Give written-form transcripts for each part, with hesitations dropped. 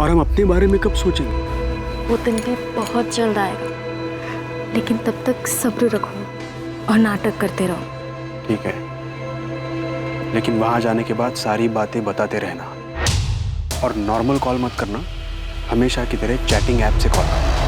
और हम अपने बारे में कब सोचेंगे? वो दिन भी बहुत जल्द आएगा, लेकिन तब तक सब्र रखो और नाटक करते रहो। ठीक है, लेकिन वहां जाने के बाद सारी बातें बताते रहना और नॉर्मल कॉल मत करना, हमेशा की तरह चैटिंग ऐप से कॉल करना।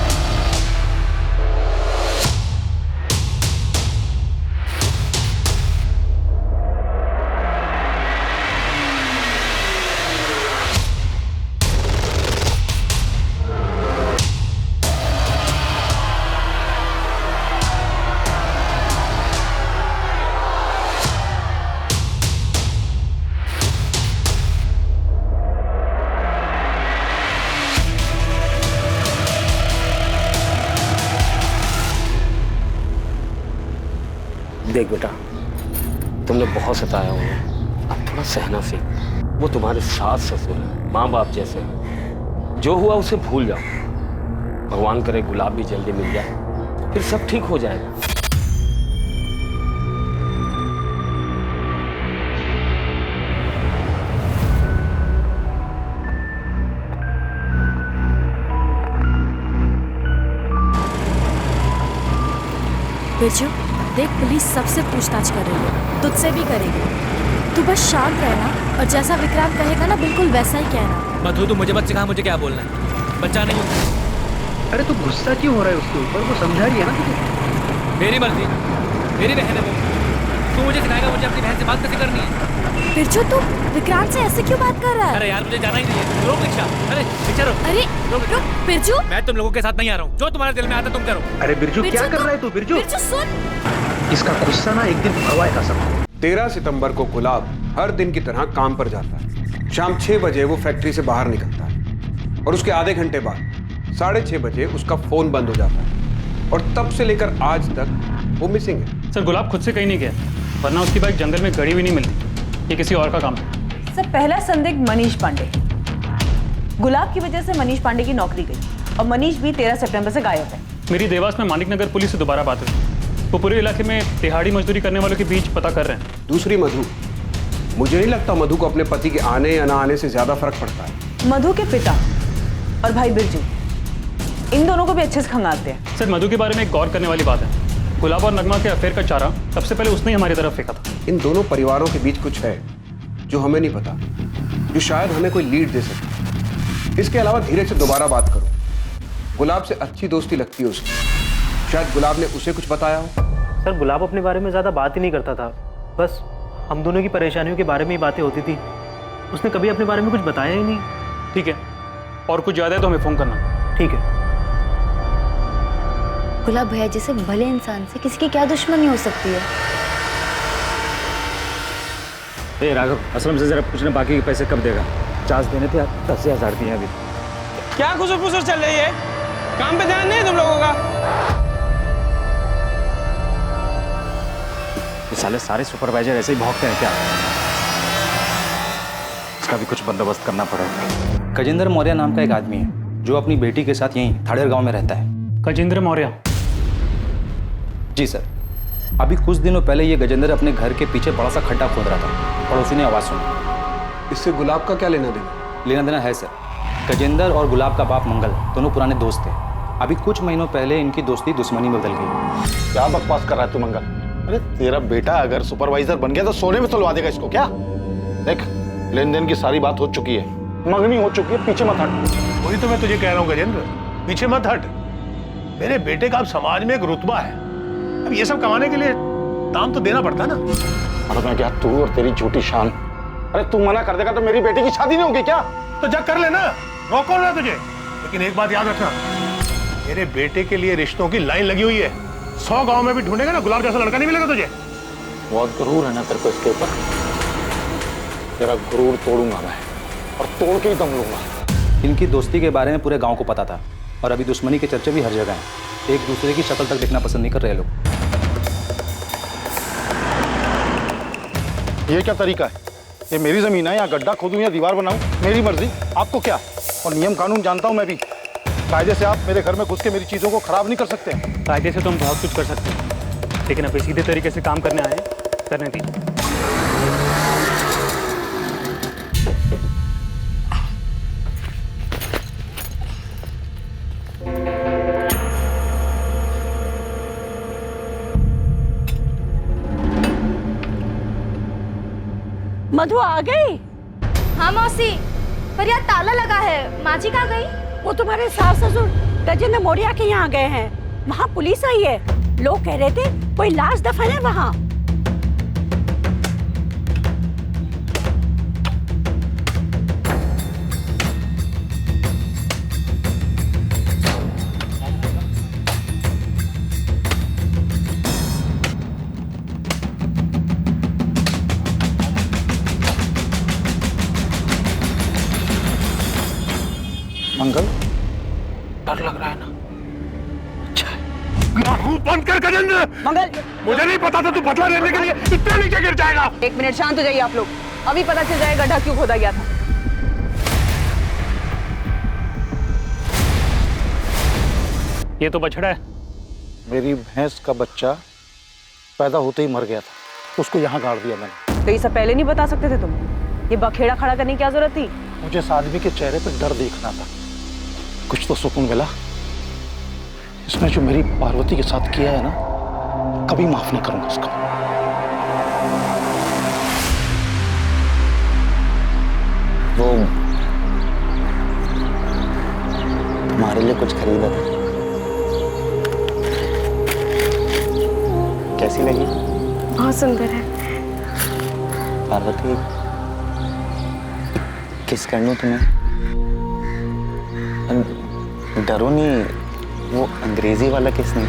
देख बेटा, तुमने बहुत सताया उन्हें, अब थोड़ा सहना सीख। वो तुम्हारे सास ससुर हैं, माँ बाप जैसे हैं। जो हुआ उसे भूल जाओ। भगवान करे गुलाब भी जल्दी मिल जाए, फिर सब ठीक हो जाएगा। बिरजू, देख पुलिस सबसे पूछताछ कर रही है, तुझसे भी करेगी। तू बस शांत रहना और जैसा विक्रांत कहेगा ना बिल्कुल वैसा ही कहना। मधु, तू मुझे मत सिखा मुझे क्या बोलना है, बच्चा नहीं हूँ। अरे तू गुस्सा क्यों हो रहा है उसके ऊपर? वो समझा रही है ना तुझे। मेरी मर्जी, मेरी बहन है वो। तू मुझे सिखाएगा मुझे अपनी बहन से बात कैसे करनी है? बिरजू, तू विक्रांत से ऐसे क्यों बात कर रहा है? अरे यार मुझे जाना ही नहीं है, रोक रिक्शा। अरे रिक्शा रोक। अरे रुक बिरजू। मैं तुम लोगों के साथ नहीं आ रहा हूँ, जो तुम्हारे दिल में आता तुम करो। अरे बिरजू क्या कर रहा है तू? बिरजू बिरजू सुन, इसका गुस्सा ना एक दिन हवाए का सब। 13 सितंबर को गुलाब हर दिन की तरह काम पर जाता है। शाम 6 बजे वो फैक्ट्री से बाहर निकलता है और उसके आधे घंटे बाद 6:30 बजे उसका फोन बंद हो जाता है और तब से लेकर आज तक वो मिसिंग है। सर, गुलाब खुद से कहीं नहीं गया, वरना उसकी बाइक जंगल में गड़ी हुई नहीं मिलती। ये किसी और का काम है। सर, पहला संदिग्ध मनीष पांडे। गुलाब की वजह से मनीष पांडे की नौकरी गई और मनीष भी 13 सितंबर से गायब है। मेरी देवास में मानिक नगर पुलिस से दोबारा बात हुई। वो पूरे इलाके में दिहाड़ी मजदूरी करने वालों के बीच पता कर रहे हैं। दूसरी मधु, मुझे नहीं लगता मधु को अपने पति के आने या ना आने से ज्यादा फर्क पड़ता है। मधु के पिता और भाई बिरजू, इन दोनों को भी अच्छे से खंगालते हैं। सर, मधु के बारे में एक गौर करने वाली बात है। गुलाब और नगमा के अफेयर का चारा सबसे पहले उसने ही हमारी तरफ फेंका था। इन दोनों परिवारों के बीच कुछ है जो हमें नहीं पता, जो शायद हमें कोई लीड दे सके। इसके अलावा धीरे से दोबारा बात करो। गुलाब से अच्छी दोस्ती लगती है उसकी, शायद गुलाब ने उसे कुछ बताया हो। सर, गुलाब अपने बारे में ज़्यादा बात ही नहीं करता था, बस हम दोनों की परेशानियों के बारे में ही बातें होती थी। उसने कभी अपने बारे में कुछ बताया ही नहीं। ठीक है, और कुछ ज़्यादा है तो हमें फ़ोन करना। ठीक है। गुलाब भैया जैसे भले इंसान से किसी की क्या दुश्मनी हो सकती है? ए राघव, असलम से जरा पूछना बाकी के पैसे कब देगा? 50 देने थे, 10,000 दिए अभी। क्या खुसर फुसर चल रही है? काम पे ध्यान नहीं है तुम लोगों का? ये साले सारे सुपरवाइजर ऐसे ही भौंकते हैं क्या? इसका भी कुछ बंदोबस्त करना पड़ेगा। गजेंद्र मौर्य नाम का एक आदमी है जो अपनी बेटी के साथ यहीं थाड़ेर गांव में रहता है। गजेंद्र मौर्य? जी सर, अभी कुछ दिनों पहले ये गजेंद्र अपने घर के पीछे बड़ा सा खड्डा खोद रहा था, पड़ोसी ने आवाज़ सुनी। इससे गुलाब का क्या लेना देना? लेना देना है सर। गजेंद्र और गुलाब का बाप मंगल दोनों पुराने दोस्त थे। अभी कुछ महीनों पहले इनकी दोस्ती दुश्मनी में बदल गई। क्या बकवास कर रहा है तू मंगल? अरे तेरा बेटा अगर सुपरवाइजर बन गया तो सोने में तुलवा देगा इसको क्या? देख, लेन देन की सारी बात हो चुकी है, मंगनी हो चुकी है, पीछे मत हट। वही तो मैं तुझे कह रहा हूँ गजेंद्र, पीछे मत हट। मेरे बेटे का अब समाज में एक रुतबा है, अब ये सब कमाने के लिए दाम तो देना पड़ता ना। अरे मैं क्या, तू और तेरी झूठी शान। अरे तू मना कर देगा तो मेरी बेटी की शादी नहीं होगी क्या? तो जा कर लेना, रोको ना तुझे। लेकिन एक बात याद रखना, मेरे बेटे के लिए रिश्तों की लाइन लगी हुई है। 100 गांव में भी ढूंढेगा ना, गुलाब जैसा लड़का नहीं मिलेगा तुझे। बहुत गुरूर है ना तेरे को इसके ऊपर। तेरा गुरूर तोड़ूंगा मैं, और तोड़ के ही दम लूंगा। इनकी दोस्ती के बारे में पूरे गांव को पता था और अभी दुश्मनी के चर्चे भी हर जगह हैं। एक दूसरे की शक्ल तक देखना पसंद नहीं कर रहे लोग। ये क्या तरीका है? ये मेरी जमीन है, यहाँ गड्ढा खोदूं या दीवार बनाऊं, मेरी मर्जी। आपको क्या? और नियम कानून जानता हूं मैं भी। कायदे से आप मेरे घर में घुस के मेरी चीजों को खराब नहीं कर सकते। कायदे से तो हम बहुत कुछ कर सकते हैं, लेकिन अभी सीधे तरीके से काम करने आए, करने दीजिए। मधु आ गई? हाँ मौसी, पर यार ताला लगा है। माँ जी कहाँ गई? वो तुम्हारे सास ससुर गजेंद्र मौर्य के यहाँ गए हैं। वहाँ पुलिस आई है। लोग कह रहे थे कोई लाश दफन है वहाँ। मंगल, डर लग रहा है ना? मुंह बंद कर गजेंद्र। मंगल, मुझे नहीं पता था तू बदला लेने के लिए इतने नीचे गिर जाएगा। 1 मिनट शांत हो जाइए आप लोग। अभी पता चल जाएगा गड्ढा क्यों खोदा गया था। ये तो बछड़ा है। मेरी भैंस का बच्चा पैदा होते ही मर गया था, उसको यहाँ गाड़ दिया मैंने। तो ये सब पहले नहीं बता सकते थे तुम? ये बखेड़ा खड़ा करने की क्या जरूरत थी? मुझे इस आदमी के चेहरे पर डर देखना था, कुछ तो सुकून मिला। इसने जो मेरी पार्वती के साथ किया है ना, कभी माफ नहीं करूंगा इसको। वो तुम्हारे लिए कुछ खरीदा था, कैसी लगी? बहुत सुंदर है। पार्वती, किस कर लूं तुम्हें? डरो नहीं, वो अंग्रेजी वाला किस नहीं,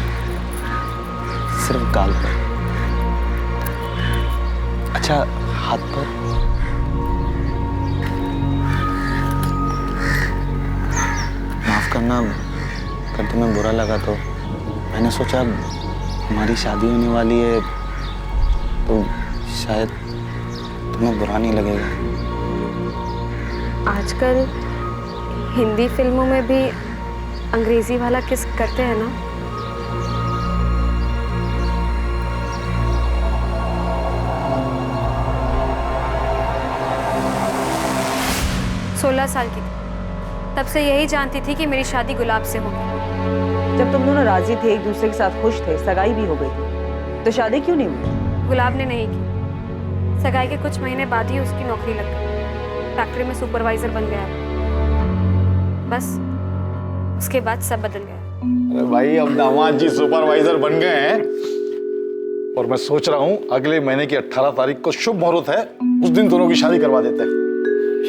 सिर्फ गाल पर। अच्छा, हाथ पर? माफ करना अगर तुम्हें बुरा लगा तो। मैंने सोचा हमारी शादी होने वाली है तो शायद तुम्हें बुरा नहीं लगेगा। आजकल हिंदी फिल्मों में भी अंग्रेजी वाला किस करते हैं ना। सोलह साल की थी, तब से यही जानती थी कि मेरी शादी गुलाब से होगी। जब तुम दोनों राजी थे, एक दूसरे के साथ खुश थे, सगाई भी हो गई, तो शादी क्यों नहीं हुई? गुलाब ने नहीं की। सगाई के कुछ महीने बाद ही उसकी नौकरी लग गई। फैक्ट्री में सुपरवाइजर बन गया। बस उसके बाद सब बदल गया। अरे भाई, अब दामाद जी सुपरवाइजर बन गए हैं और मैं सोच रहा हूँ अगले महीने की 18 तारीख को शुभ मुहूर्त है, उस दिन दोनों की शादी करवा देते हैं।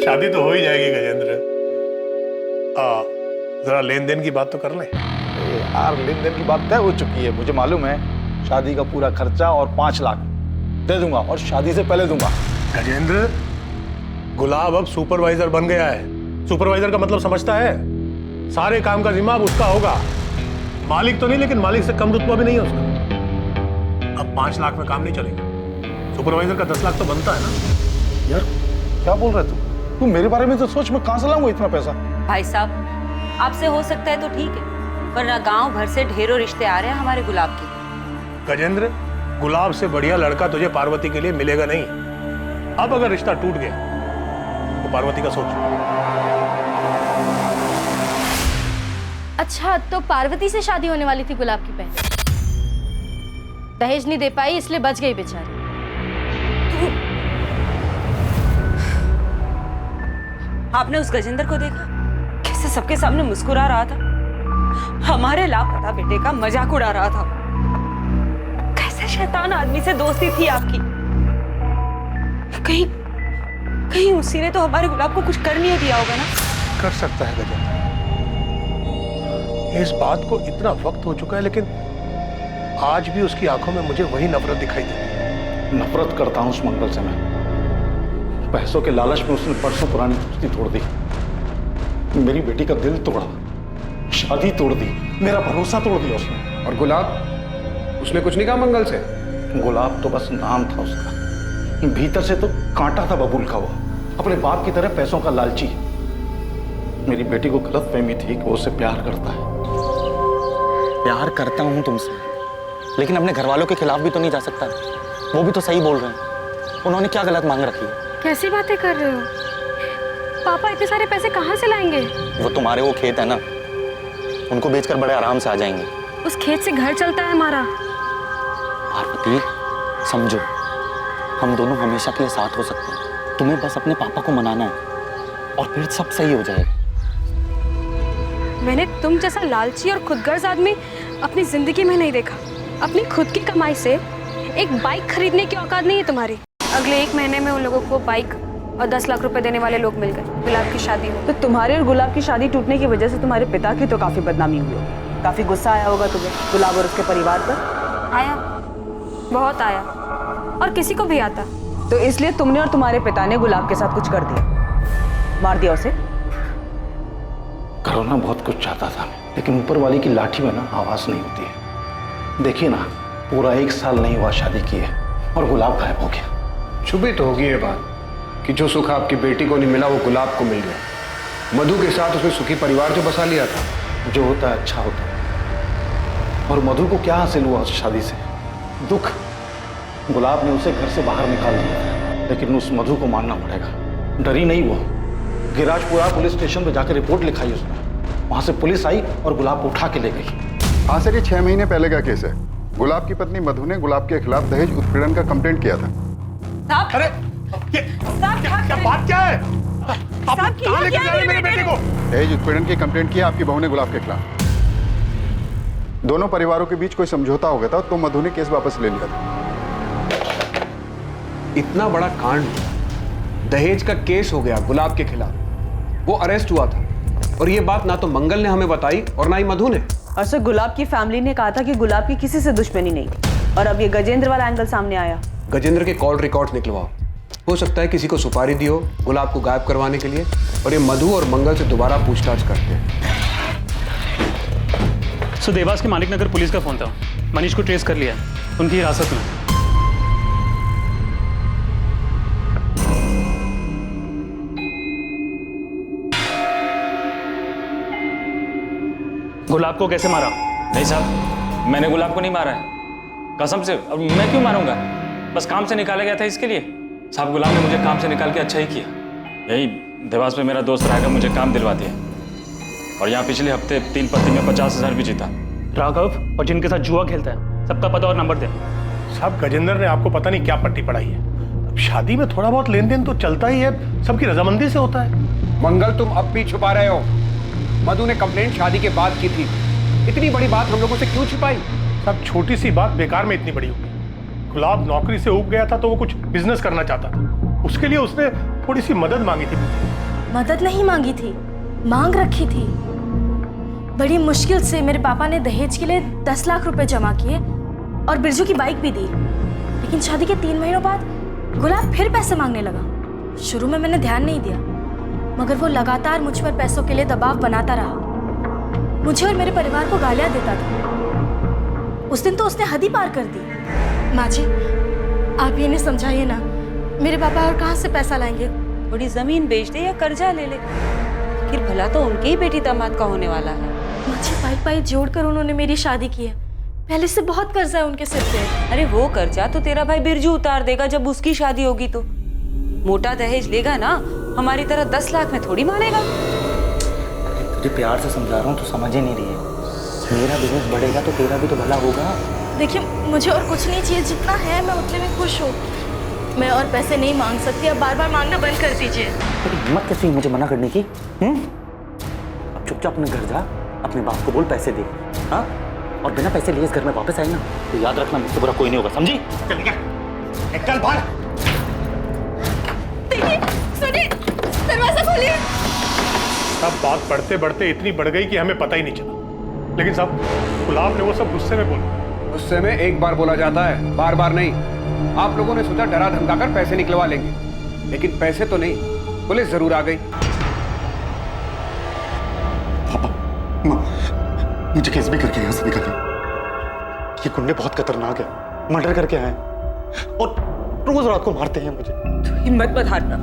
शादी तो हो ही जाएगी गजेंद्र। जरा लेन देन की बात तो कर लें। यार, लेन देन की बात तय हो चुकी है, मुझे मालूम है। शादी का पूरा खर्चा और 5 लाख दे दूंगा और शादी से पहले दूंगा। गजेंद्र, गुलाब अब सुपरवाइजर बन गया है। सुपरवाइजर का मतलब समझता है? सारे काम का जिम्मा अब उसका होगा। मालिक तो नहीं, लेकिन मालिक से कम रुतबा भी नहीं है उसका। अब 5 लाख में काम नहीं चलेगा। सुपरवाइजर का 10 लाख तो बनता है ना। यार, क्या बोल रहे तू मेरे बारे में तो सोच, मैं कहां से लाऊंगा इतना पैसा? भाई साहब, आपसे हो सकता है तो ठीक है, वरना गांव भर से ढेरों रिश्ते आ रहे हैं हमारे गुलाब के। गजेंद्र, गुलाब से बढ़िया लड़का तुझे पार्वती के लिए मिलेगा नहीं। अब अगर रिश्ता टूट गया तो पार्वती का सोच। अच्छा, तो पार्वती से शादी होने वाली थी गुलाब की पहले। दहेज नहीं दे पाई इसलिए बच गई बेचारी। आपने उस गजेंद्र को देखा कैसे सबके सामने मुस्कुरा रहा था, हमारे लापता बेटे का मजाक उड़ा रहा था। कैसे शैतान आदमी से दोस्ती थी आपकी। कहीं कहीं उसी ने तो हमारे गुलाब को कुछ कर नहीं दिया होगा ना। कर सकता है गजेंद्र, इस बात को इतना वक्त हो चुका है, लेकिन आज भी उसकी आंखों में मुझे वही नफरत दिखाई देती है। नफरत करता हूं उस मंगल से मैं। पैसों के लालच में उसने परसों पुरानी दोस्ती तोड़ दी, मेरी बेटी का दिल तोड़ा, शादी तोड़ दी, मेरा भरोसा तोड़ दिया उसने। और गुलाब, उसने कुछ नहीं कहा मंगल से? गुलाब तो बस नाम था उसका, भीतर से तो कांटा था बबूल का। वो अपने बाप की तरह पैसों का लालची। मेरी बेटी को गलतफहमी थी कि वो उससे प्यार करता है। प्यार करता हूं तुमसे, लेकिन अपने घर वालों के खिलाफ भी तो नहीं जा सकता। वो भी तो सही बोल रहे हैं। उन्होंने क्या गलत मांग रखी है? कैसी बातें कर रहे हो? पापा इतने सारे पैसे कहाँ से लाएंगे? वो तुम्हारे वो खेत है ना, उनको बेचकर बड़े आराम से आ जाएंगे। उस खेत से घर चलता है हमारा। पार्वती, समझो, हम दोनों हमेशा के लिए साथ हो सकते हैं। तुम्हें बस अपने पापा को मनाना है और फिर सब सही हो जाएगा। मैंने तुम जैसा लालची और खुदगर्ज आदमी अपनी जिंदगी में नहीं देखा। अपनी खुद की कमाई से एक बाइक खरीदने की औकात नहीं है तुम्हारी। अगले 1 महीने में उन लोगों को बाइक और 10 लाख रुपए देने वाले लोग मिल गए। गुलाब की शादी हो तो तुम्हारे और गुलाब की शादी टूटने की वजह से तुम्हारे पिता की तो काफी बदनामी हुई होगी। काफी गुस्सा आया होगा तुम्हें गुलाब और उसके परिवार पर। आया, बहुत आया, और किसी को भी आता। तो इसलिए तुमने और तुम्हारे पिता ने गुलाब के साथ कुछ कर दिया, मार दिया उसे। करना बहुत कुछ चाहता था, लेकिन ऊपर वाली की लाठी में ना आवाज नहीं होती है। देखिए ना, पूरा 1 साल नहीं हुआ शादी की है और गुलाब गायब हो गया। छुपी तो होगी ये बात कि जो सुख आपकी बेटी को नहीं मिला वो गुलाब को मिल गया। मधु के साथ उसने सुखी परिवार जो बसा लिया था। जो होता है अच्छा होता है। और मधु को क्या हासिल हुआ उस शादी से? दुख। गुलाब ने उसे घर से बाहर निकाल दिया, लेकिन उस मधु को मानना पड़ेगा। डरी नहीं वो, गिराजपुरा पुलिस स्टेशन पे जाकर रिपोर्ट लिखाई उसने। वहां से पुलिस आई और गुलाब को उठा के ले गई। हाँ सर, ये 6 महीने पहले का केस है। गुलाब की पत्नी मधु ने गुलाब के खिलाफ दहेज उत्पीड़न का कंप्लेंट किया था। अरे क्या बात क्या है? आप कहाँ लेकर जा रहे हैं मेरे बेटे को? दहेज उत्पीड़न की कंप्लेंट की आपकी बहू ने गुलाब के खिलाफ। दोनों परिवारों के बीच कोई समझौता हो गया था तो मधु ने केस वापस ले लिया था। इतना बड़ा कांड, दहेज का केस हो गया गुलाब के खिलाफ, वो अरेस्ट हुआ था। और ये बात ना तो मंगल ने हमें बताई और ना ही मधु ने। और सर गुलाब की फैमिली ने कहा था कि गुलाब की किसी से दुश्मनी नहीं थी। और अब ये गजेंद्र वाला एंगल सामने आया। गजेंद्र के कॉल रिकॉर्ड्स निकलवाओ। हो सकता है किसी को सुपारी दी हो गुलाब को गायब करवाने के लिए, और ये मधु और मंगल से दोबारा पूछताछ करते हैं। सो देवास के मालिक नगर पुलिस का फोन था। मनीष को ट्रेस कर लिया, उनकी हिरासत में। गुलाब को कैसे मारा? नहीं साहब, मैंने गुलाब को नहीं मारा है, कसम से। अब मैं क्यों मारूंगा? बस काम से निकाला गया था इसके लिए। साहब, गुलाब ने मुझे काम से निकाल के अच्छा ही किया। यही देवास में मेरा दोस्त राघव मुझे काम दिलवा दिया, और यहाँ पिछले हफ्ते 3 पत्ती में 50,000 भी जीता। राघव और जिनके साथ जुआ खेलता है, सबका पता और नंबर दे। साहब, गजेंद्र ने आपको पता नहीं क्या पट्टी पढ़ाई है। अब शादी में थोड़ा बहुत लेन देन तो चलता ही है, सबकी रजामंदी से होता है। मंगल, तुम अब भी छुपा रहे हो। मधु ने कंप्लेंट शादी के बाद की थी। इतनी बड़ी बात हम लोगों से क्यों छिपाई? सब छोटी सी बात बेकार में इतनी बड़ी होगी। गुलाब नौकरी से ऊब गया था तो वो कुछ बिजनेस करना चाहता था। उसके लिए उसने थोड़ी सी मदद मांगी थी। मदद नहीं मांगी थी, मांग रखी थी। बड़ी मुश्किल से मेरे पापा ने दहेज के लिए 10 लाख रुपए जमा किए और बिरजू की बाइक भी दी। लेकिन शादी के 3 महीनों बाद गुलाब फिर पैसे मांगने लगा। शुरू में मैंने ध्यान नहीं दिया, मगर वो लगातार मुझ पर पैसों के लिए दबाव बनाता रहा। मुझे और मेरे परिवार को गालियां देता था। उस दिन तो उसने हद ही पार कर दी। माँ जी, आप ये नहीं समझाइए ना, मेरे पापा और कहाँ से पैसा लाएंगे? थोड़ी जमीन बेच दे या कर्जा ले ले, फिर भला तो उनके ही बेटी दामाद का होने वाला है। माँ जी, पाई जोड़कर उन्होंने मेरी शादी की है। पहले से बहुत कर्जा है उनके सिर पे। अरे वो कर्जा तो तेरा भाई बिरजू उतार देगा जब उसकी शादी होगी तो। मोटा दहेज लेगा ना, हमारी तरह 10 लाख में थोड़ी मानेगा। तुझे प्यार से समझा रहा हूँ, तो समझ ही नहीं रही है। मेरा बिजनेस बढ़ेगा तो तेरा भी तो भला होगा। देखिए, मुझे और कुछ नहीं चाहिए, जितना है मैं उतने में खुश हूँ। मैं और पैसे नहीं मांग सकती, अब बार बार मांगना बंद कर दीजिए। तेरी हिम्मत कैसी मुझे मना करने की? अब चुपचाप अपने घर जा, अपने बाप को बोल पैसे दे। हाँ, और बिना पैसे लिए इस घर में वापस आए ना तो याद रखना, मुझसे बुरा कोई नहीं होगा, समझी? चल बाहर। सुनिए, दरवाजा खोलिए। सब बात बढ़ते बढ़ते इतनी बढ़ गई कि हमें पता ही नहीं चला। लेकिन साहब, गुलाब ने वो सब गुस्से में बोला। गुस्से में एक बार बोला जाता है, बार बार नहीं। आप लोगों ने सोचा डरा धमकाकर पैसे निकलवा लेंगे, लेकिन पैसे तो नहीं, पुलिस जरूर आ गई। पापा, माँ, मुझे केस भी करके यहाँ से निकालिए। ये गुंडे बहुत खतरनाक है, मर्डर करके आए और रोज रात को मारते हैं मुझे। तो हिम्मत मत हारना,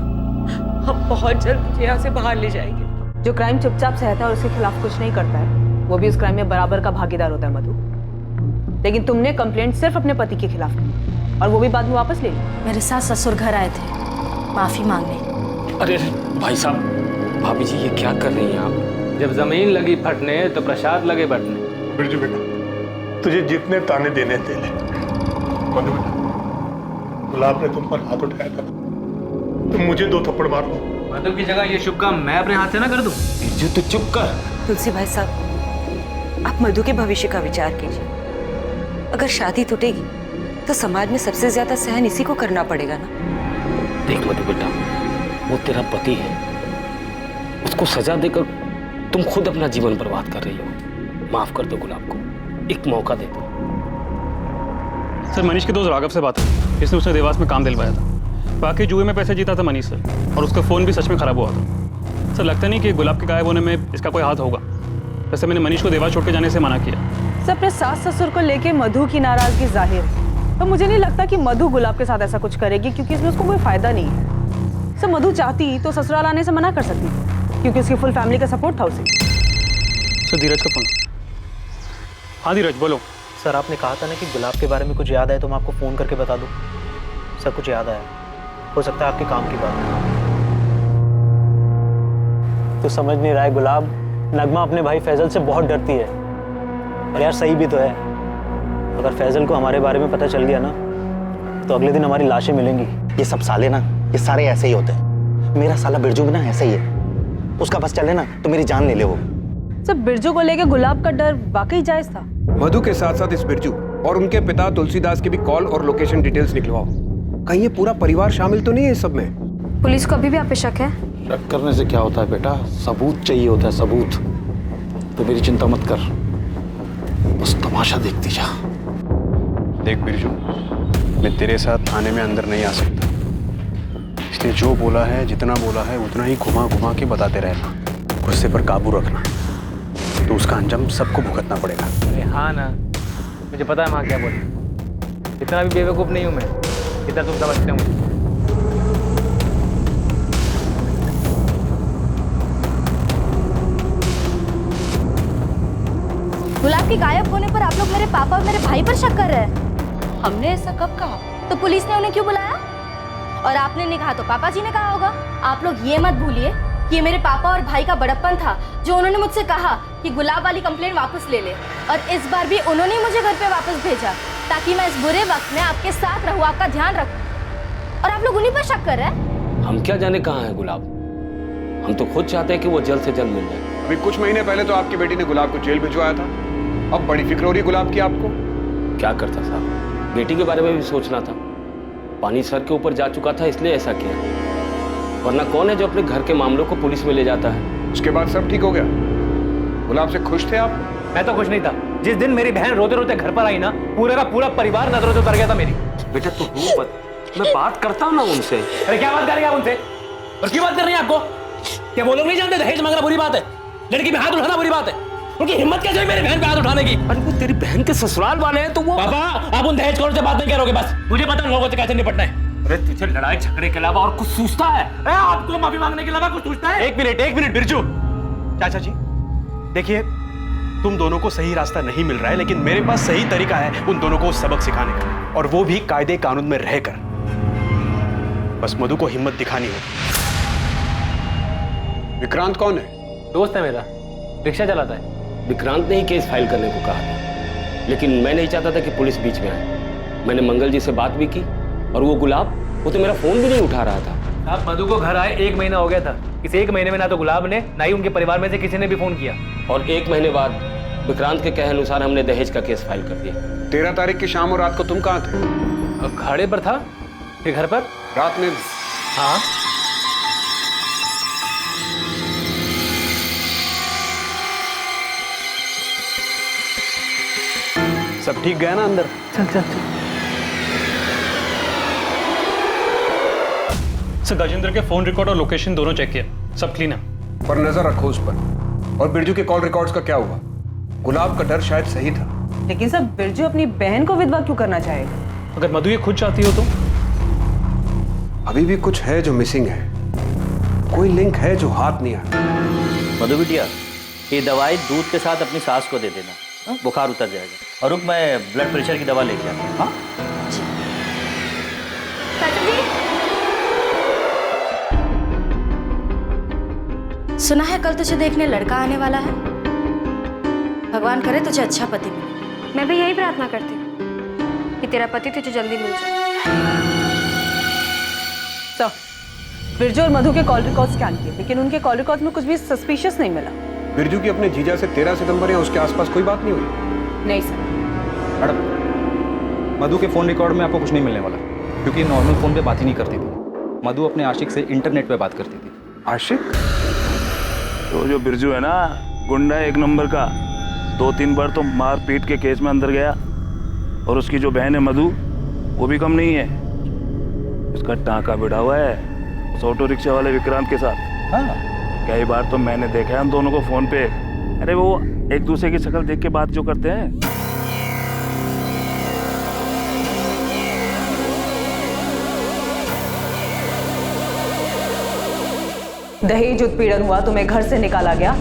हम बहुत जल्द तुझे यहाँ से बाहर ले जाएंगे। जो क्राइम चुपचाप सहता है और उसके खिलाफ कुछ नहीं करता है, वो भी उस क्राइम में बराबर का भागीदार होता है मधु। लेकिन तुमने कंप्लेंट सिर्फ अपने पति के खिलाफ की, और वो भी बाद में वापस ले ली। मेरे साथ ससुर घर आए थे माफी मांगने। अरे भाई साहब, भाभी जी ये क्या कर रही हैं आप? जब जमीन लगी फटने तो प्रसाद लगे बटने। बिरजू बेटा, तुझे जितने ताने देने दे ले। मधु बेटा, गुलाब ने तुम पर हाथ उठाया था, तुम मुझे 2 थप्पड़ मार लो। मधु की जगह ये शुभ काम मैं अपने हाथ से ना कर दूं? बिरजू तू चुप कर। तुलसी भाई साहब, आप मधु के भविष्य का विचार कीजिए। अगर शादी टूटेगी तो समाज में सबसे ज्यादा सहन इसी को करना पड़ेगा ना। देख मधु बेटा, वो तेरा पति है, उसको सजा देकर तुम खुद अपना जीवन बर्बाद कर रही हो। माफ कर दो गुलाब को, एक मौका दे दो। सर मनीष के दोस्त राघव से बात हुई, इसने उसने देवास में काम दिलवाया था। बाकी जुए में पैसे जीता था मनीष सर, और उसका फ़ोन भी सच में ख़राब हुआ था। सर लगता नहीं कि गुलाब के गायब होने में इसका कोई हाथ होगा। वैसे मैंने मनीष को देवास छोड़ के जाने से मना किया। सर अपने सास ससुर को लेके मधु की नाराजगी जाहिर है, तो मुझे नहीं लगता कि मधु गुलाब के साथ ऐसा कुछ करेगी, क्योंकि इसमें उसको कोई फायदा नहीं है। सर मधु चाहती तो ससुराल आने से मना कर सकती, क्योंकि उसकी फुल फैमिली का सपोर्ट था उसे। सर धीरज का फोन। हाँ धीरज बोलो। सर आपने कहा था ना कि गुलाब के बारे में कुछ याद आए तो मैं आपको फ़ोन करके बता दूं। सर कुछ याद आया, हो सकता है आपके काम की बात है। तो समझ नहीं रहा है गुलाब, नगमा अपने भाई फैजल से बहुत डरती है। और यार सही भी तो है, अगर फैजल को हमारे बारे में पता चल गया ना तो अगले दिन हमारी लाशें मिलेंगी। ये सब साले ना, ये सारे ऐसे ही होते हैं। मेरा साला बिरजू भी ना ऐसे ही है, उसका बस चले ना तो मेरी जान ले ले वो। सर बिरजू को लेके गुलाब का डर वाकई जायज था। मधु के साथ साथ इस बिरजू और उनके पिता तुलसीदास की भी कॉल और लोकेशन डिटेल्स निकलवाओ। कहीं ये पूरा परिवार शामिल तो नहीं है इस सब में? पुलिस को अभी भी आप पे शक है? शक करने से क्या होता है बेटा, सबूत चाहिए होता है, सबूत। तो मेरी चिंता मत कर, बस तमाशा देखती जा। देख बिरजू, मैं तेरे साथ थाने में अंदर नहीं आ सकता, इसलिए जो बोला है, जितना बोला है, उतना ही घुमा घुमा के बताते रहना। गुस्से पर काबू रखना, तो उसका अंजाम सबको भुगतना पड़ेगा। अरे हाँ ना, मुझे पता है माँ क्या बोली। इतना भी बेवकूफ़ नहीं हूँ मैं, इतना तुम समझते हो मुझे। गुलाब के गायब होने पर आप लोग मेरे पापा और मेरे भाई पर शक कर रहे हैं। हमने ऐसा कब कहा? तो पुलिस ने उन्हें क्यों बुलाया? और आपने नहीं कहा तो पापा जी ने कहा होगा। आप लोग ये मत भूलिए कि ये मेरे पापा और भाई का बड़प्पन था, जो उन्होंने मुझसे कहा कि गुलाब वाली कंप्लेंट वापस ले ले। और इस बार भी उन्होंने ही मुझे घर पे वापस भेजा, ताकि मैं इस बुरे वक्त में आपके साथ रहूं, आपका ध्यान रखूं। और आप लोग उन्हीं पर शक कर रहे हैं। हम क्या जाने कहाँ है गुलाब, हम तो खुद चाहते हैं कि वो जल्द से जल्द मिल जाए। अभी कुछ महीने पहले तो आपकी बेटी ने गुलाब को जेल भिजवाया था, अब बड़ी फिक्र हो रही गुलाब की आपको। क्या करता साहब, बेटी के बारे में भी सोचना था। पानी सर के ऊपर जा चुका था, इसलिए ऐसा किया, वरना कौन है जो अपने घर के मामलों को पुलिस में ले जाता है। उसके बाद सब ठीक हो गया। गुलाब से खुश थे आप? मैं तो खुश नहीं था। जिस दिन मेरी बहन रोते रोते घर पर आई ना, पूरे का पूरा परिवार नजरों से उतर गया था मेरी। बेटा तू मैं बात करता हूँ ना उनसे। अरे क्या बात करेंगे आप उनसे, और क्यों बात कर रही है आपको? क्या वो लोग नहीं जानते दहेज मांगना बुरी बात है, लड़की में हाथ उठाना बुरी बात है? उनकी हिम्मत कैसे हुई मेरी बहन पे हाथ उठाने की? अरे वो तेरी बहन के ससुराल वाले हैं तो वो। पापा आप उन दहेज खोरों से बात नहीं करोगे, बस मुझे पता है लोगों से कैसे निपटना है। अरे तुझे लड़ाई झगड़े के अलावा और कुछ सूझता है? आपको माफी मांगने के अलावा कुछ सूझता है? एक मिनट बिरजू। चाचा जी देखिए, तुम दोनों को सही रास्ता नहीं मिल रहा है, लेकिन मेरे पास सही तरीका है उन दोनों को सबक सिखाने का, और वो भी कायदे कानून में रहकर। बस मधु को हिम्मत दिखानी होगी। विक्रांत कौन है? दोस्त है मेरा, रिक्शा चलाता है। विक्रांत ने ही केस फाइल करने को कहा था, लेकिन मैं नहीं चाहता था कि पुलिस बीच में आए। मैंने मंगल जी से बात भी की, और वो गुलाब, वो तो मेरा फोन भी नहीं उठा रहा था। आप मधु को घर आए 1 महीना हो गया था। इस 1 महीने में ना तो गुलाब ने, ना ही उनके परिवार में से किसी ने भी फोन किया। और 1 महीने बाद विक्रांत के कहे अनुसार हमने दहेज का केस फाइल कर दिया। 13 तारीख की शाम और रात को तुम कहाँ थे? अखाड़े पर था, फिर घर पर। रात में? हाँ। सब ठीक गया ना अंदर? चल चल चल। सर गजेंद्र के फोन रिकॉर्ड और लोकेशन दोनों चेक किया, सब क्लीन है। पर नजर रखो उस पर। और बिरजू के कॉल रिकॉर्ड्स का क्या हुआ? गुलाब का डर शायद सही था। लेकिन सर बिरजू अपनी बहन को विधवा क्यों करना चाहेगा? अगर मधु ये खुद चाहती हो तो? अभी भी कुछ है जो मिसिंग है, कोई लिंक है जो हाथ नहीं आ रहा। मधु बिटिया, ये दवाई दूध के साथ अपनी सास को दे देना, बुखार उतर जाएगा। और रुक, मैं ब्लड प्रेशर की दवा लेके आता हूँ। हाँ सुना है कल तुझे देखने लड़का आने वाला है। भगवान करे तुझे अच्छा पति मिले। मैं भी यही प्रार्थना करती हूँ कि तेरा पति तुझे जल्दी मिल जाए। बिरजू और मधु के कॉल रिकॉर्ड स्कैन किए, लेकिन उनके कॉल रिकॉर्ड में कुछ भी सस्पिशियस नहीं मिला। बिरजू की अपने जीजा से 13 सितंबर या उसके आसपास कोई बात नहीं हुई? नहीं सर। मैडम, मधु के फ़ोन रिकॉर्ड में आपको कुछ नहीं मिलने वाला, क्योंकि नॉर्मल फ़ोन पे बात ही नहीं करती थी। मधु अपने आशिक से इंटरनेट पे बात करती थी। आशिक? तो जो बिरजू है ना, गुंडा एक नंबर का, 2-3 बार तो मार पीट के केस में अंदर गया। और उसकी जो बहन है मधु, वो भी कम नहीं है। उसका टांका बिड़ा हुआ है उस ऑटो रिक्शा वाले विक्रांत के साथ। हाँ, कई बार तो मैंने देखा है हम दोनों को फोन पे। अरे वो एक दूसरे की शक्ल देख के बात जो करते हैं। दहेज उत्पीड़न हुआ, तुम्हें घर से निकाला गया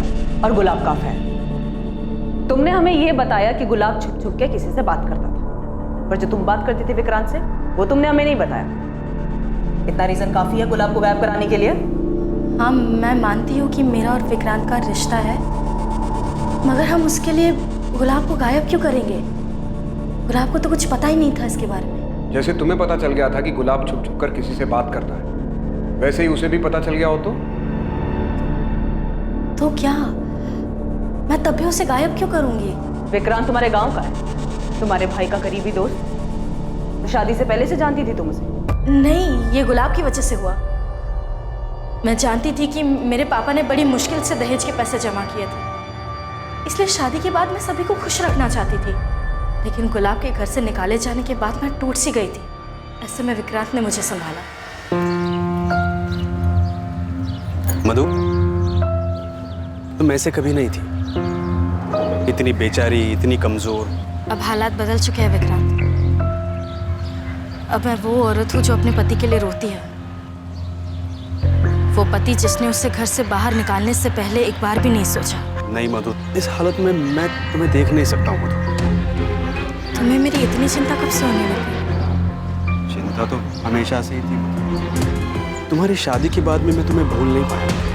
और गुलाब का अफेयर। तुमने हमें यह बताया कि गुलाब छुप छुप के किसी से बात करता था, पर जो तुम बात करती थी विक्रांत से, वो तुमने हमें नहीं बताया। इतना रीजन काफी है गुलाब को गायब कराने के लिए? हाँ, मैं मानती हूँ कि मेरा और विक्रांत का रिश्ता है, मगर हम उसके लिए गुलाब को गायब क्यों करेंगे? गुलाब को तो कुछ पता ही नहीं था इसके बारे में। जैसे तुम्हें पता चल गया था कि गुलाब छुप छुप कर किसी से बात करता है, वैसे ही उसे भी पता चल गया हो तो क्या मैं तब भी उसे गायब क्यों करूंगी? विक्रांत तुम्हारे गांव का है, तुम्हारे भाई का करीबी दोस्त। तो शादी से पहले से जानती थी तुम उसे? नहीं, ये गुलाब की वजह से हुआ। मैं जानती थी कि मेरे पापा ने बड़ी मुश्किल से दहेज के पैसे जमा किए थे, इसलिए शादी के बाद मैं सभी को खुश रखना चाहती थी। लेकिन गुलाब के घर से निकाले जाने के बाद मैं टूट सी गई थी। ऐसे में विक्रांत ने मुझे संभाला। मधु, तुम ऐसे कभी नहीं थी, इतनी बेचारी, इतनी कमजोर। अब हालात बदल चुके हैं विक्रांत। अब मैं वो औरत हूँ जो अपने पति के लिए रोती है, वो पति जिसने उसे घर से बाहर निकालने से पहले एक बार भी नहीं सोचा। नहीं मधु, इस हालत में मैं तुम्हें देख नहीं सकता हूँ मधु। तुम्हें मेरी इतनी चिंता कब से होने लगी? चिंता तो हमेशा से ही थी। तुम्हारी शादी के बाद में मैं तुम्हें भूल नहीं पाया।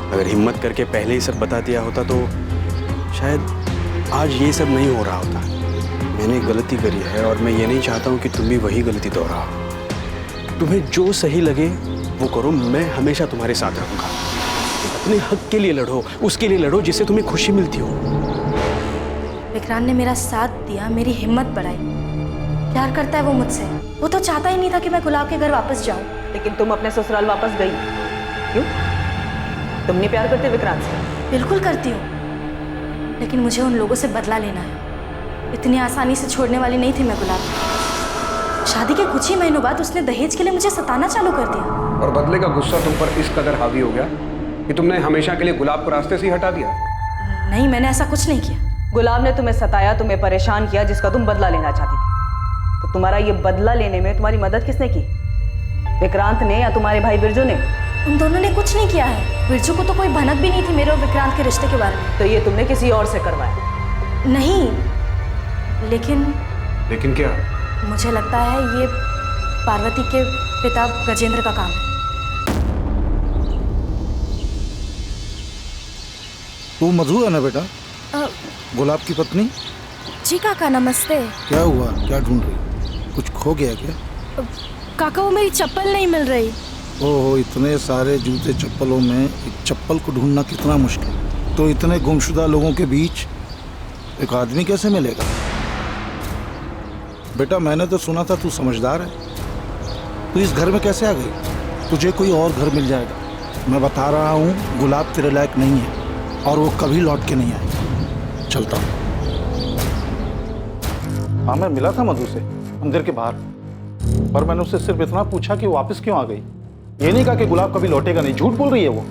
अगर हिम्मत करके पहले ही सब बता दिया होता तो शायद आज ये सब नहीं हो रहा होता। मैंने गलती करी है और मैं ये नहीं चाहता हूँ कि तुम भी वही गलती दोहराओ। तुम्हें जो सही लगे वो करो, मैं हमेशा तुम्हारे साथ रहूँगा। अपने हक के लिए लड़ो, उसके लिए लड़ो जिससे तुम्हें खुशी मिलती हो। विक्रांत ने मेरा साथ दिया, मेरी हिम्मत बढ़ाई। प्यार करता है वो मुझसे। वो तो चाहता ही नहीं था कि मैं गुलाब के घर वापस जाऊं। लेकिन तुम अपने ससुराल वापस गई क्यों? तुम नहीं प्यार करते विक्रांत से? बिल्कुल करती हूँ, लेकिन मुझे उन लोगों से बदला लेना है। इतनी आसानी से छोड़ने वाली नहीं थी मैं गुलाब। शादी के कुछ ही महीनों बाद उसने दहेज के लिए मुझे सताना चालू कर दिया। और बदले का गुस्सा तुम पर इस कदर हावी हो गया कि तुमने हमेशा के लिए गुलाब को रास्ते से ही हटा दिया। नहीं, मैंने ऐसा कुछ नहीं किया। गुलाब ने तुम्हें सताया, तुम्हें परेशान किया, जिसका तुम बदला लेना चाहती थी। तो तुम्हारा ये बदला लेने में तुम्हारी मदद किसने की? विक्रांत ने या तुम्हारे भाई बिरजू ने? उन दोनों ने कुछ नहीं किया है। बिरजू को तो कोई भनक भी नहीं थी मेरे और विक्रांत के रिश्ते के बारे में। तो ये तुमने किसी और से करवाया? नहीं, लेकिन क्या? मुझे लगता है ये पार्वती के पिता गजेंद्र का काम है। वो मधु है ना बेटा, गुलाब की पत्नी? जी काका, नमस्ते। क्या हुआ, क्या ढूंढ रही? कुछ खो गया क्या? काका, वो मेरी चप्पल नहीं मिल रही। ओहो, इतने सारे जूते चप्पलों में एक चप्पल को ढूंढना कितना मुश्किल। तो इतने गुमशुदा लोगों के बीच एक आदमी कैसे मिलेगा? बेटा, मैंने तो सुना था तू समझदार है। तू इस घर में कैसे आ गई? तुझे कोई और घर मिल जाएगा। मैं बता रहा हूँ, गुलाब तेरे लायक नहीं है और वो कभी लौट के नहीं आएगी। चलता हूँ। हाँ, मैं मिला था मधु से मंदिर के बाहर, पर मैंने उससे सिर्फ इतना पूछा कि वो वापस क्यों आ गई। ये नहीं कहा कि गुलाब कभी लौटेगा नहीं। झूठ बोल रही है वो।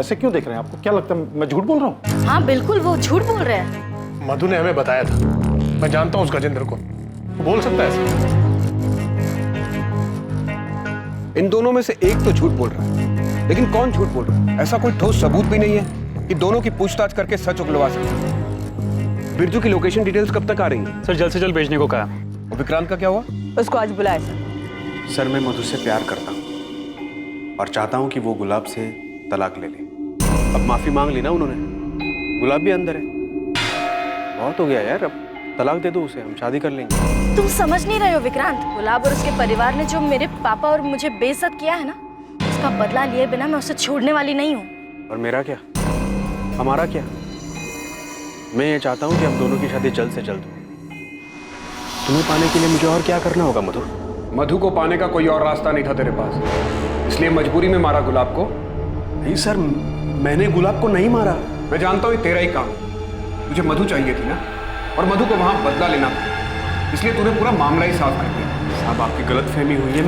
ऐसे क्यों देख रहे हैं? आपको क्या लगता है मैं झूठ बोल रहा हूँ? हाँ बिल्कुल, वो झूठ बोल रहे हैं। मधु ने हमें बताया था। मैं जानता हूँ उस गजेंद्र को, वो बोल सकता है ऐसे। इन दोनों में से एक तो झूठ बोल रहा है, लेकिन कौन झूठ बोल रहा है? ऐसा कोई ठोस सबूत भी नहीं है कि दोनों की पूछताछ करके सच उगलवा सके। बिरजू की लोकेशन डिटेल्स कब तक आ रही है? सर, जल्द से जल्द भेजने को कहा। और विक्रांत का क्या हुआ? उसको आज बुलाया सर, मैं मधु से प्यार करता हूँ और चाहता हूँ कि वो गुलाब से तलाक ले ले। अब माफी मांग ली ना उन्होंने, गुलाब भी अंदर है। बहुत हो गया यार, अब तलाक दे दो उसे, हम शादी कर लेंगे। तुम समझ नहीं रहे हो विक्रांत, गुलाब और उसके परिवार ने जो मेरे पापा और मुझे बेइज्जत किया है ना, उसका बदला लिए बिना मैं उसे छोड़ने वाली नहीं हूँ। और मेरा क्या, हमारा क्या? मैं ये चाहता हूँ कि हम दोनों की शादी जल्द से जल्द हो। तुम्हें पाने के लिए मुझे और क्या करना होगा मधु? मधु को पाने का कोई और रास्ता नहीं था तेरे पास, इसलिए मजबूरी में मारा गुलाब को। नहीं सर, मैंने गुलाब को नहीं मारा। मैं जानता हूँ ये तेरा ही काम है। तुझे मधु चाहिए थी ना, और मधु को वहां बदला लेना था, इसलिए तूने पूरा मामला ही साफ कर दिया। साहब आपकी गलतफहमी हुई है।